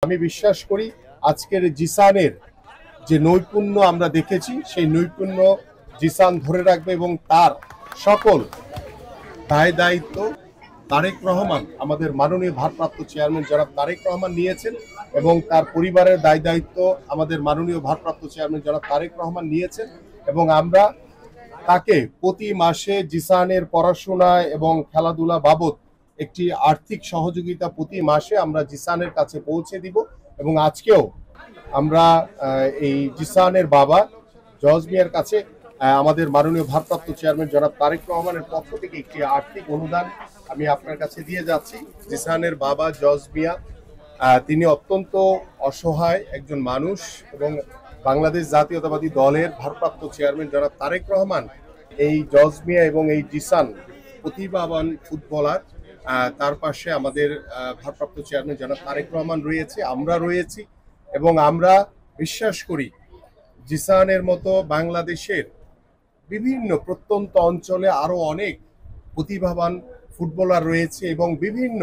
আমি বিশ্বাস করি আজকের জিসানের যে নৈপুণ্য আমরা দেখেছি সেই নৈপুণ্য জিসান ধরে রাখবে এবং তার সকল দায় দায়িত্ব তারেক রহমান আমাদের মাননীয় ভারপ্রাপ্ত চেয়ারম্যান জনাব তারেক রহমান নিয়েছেন এবং তার পরিবারের দায় দায়িত্ব আমাদের মাননীয় ভারপ্রাপ্ত চেয়ারম্যান জনাব তারেক রহমান নিয়েছেন এবং আমরা তাকে প্রতি মাসে জিসানের পড়াশোনা এবং খেলাধুলা বাবদ একটি আর্থিক সহযোগিতা প্রতি মাসে আমরা জিসানের কাছে পৌঁছে দিব এবং আজকেও আমরা এই জিসানের বাবা জজ মিয়ার কাছে আমাদের মাননীয় ভারপ্রাপ্ত চেয়ারম্যান জনাব তারেক রহমানের পক্ষ থেকে একটি আর্থিক অনুদান আমি আপনার কাছে দিয়ে যাচ্ছি। জিসানের বাবা জজ মিয়া তিনি অত্যন্ত অসহায় একজন মানুষ এবং বাংলাদেশ জাতীয়তাবাদী দলের ভারপ্রাপ্ত চেয়ারম্যান জনাব তারেক রহমান এই জজ মিয়া এবং এই জিসান প্রতিভাবান ফুটবলার তার পাশে আমাদের ভারপ্রাপ্ত চেয়ারম্যান জনাব তারেক রহমান রয়েছে, আমরা রয়েছি এবং আমরা বিশ্বাস করি জিসানের মতো বাংলাদেশের বিভিন্ন প্রত্যন্ত অঞ্চলে আরো অনেক প্রতিভাবান ফুটবলার রয়েছে এবং বিভিন্ন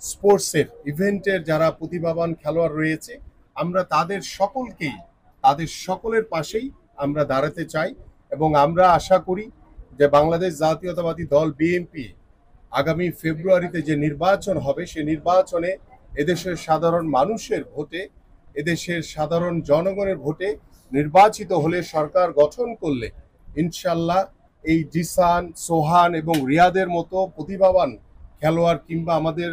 স্পোর্টসের ইভেন্টের যারা প্রতিভাবান খেলোয়াড় রয়েছে আমরা তাদের সকলের পাশেই আমরা দাঁড়াতে চাই এবং আমরা আশা করি যে বাংলাদেশ জাতীয়তাবাদী দল বিএনপি আগামী ফেব্রুয়ারিতে যে নির্বাচন হবে সে নির্বাচনে এদেশের সাধারণ মানুষের ভোটে এদেশের সাধারণ জনগণের ভোটে নির্বাচিত হলে সরকার গঠন করলে ইনশাল্লাহ এই জিসান সোহান এবং রিয়াদের মতো প্রতিভাবান খেলোয়াড় কিংবা আমাদের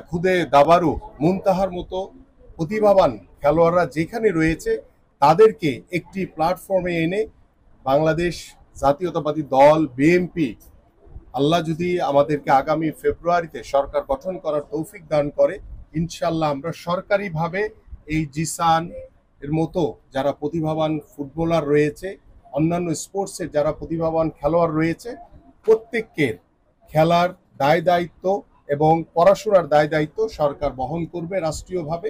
খুদে দাবারু মুনতাহার মতো প্রতিভাবান খেলোয়াড়রা যেখানে রয়েছে তাদেরকে একটি প্ল্যাটফর্মে এনে বাংলাদেশ জাতীয়তাবাদী দল বিএনপি আল্লাহ যদি আমাদেরকে আগামী ফেব্রুয়ারিতে সরকার গঠন করার তৌফিক দান করে ইনশাল্লাহ আমরা সরকারিভাবে এই জিসান এর মতো যারা প্রতিভাবান ফুটবলার রয়েছে অন্যান্য স্পোর্টসের যারা প্রতিভাবান খেলোয়াড় রয়েছে প্রত্যেকের খেলার দায় দায়িত্ব এবং পড়াশোনার দায় দায়িত্ব সরকার বহন করবে রাষ্ট্রীয়ভাবে।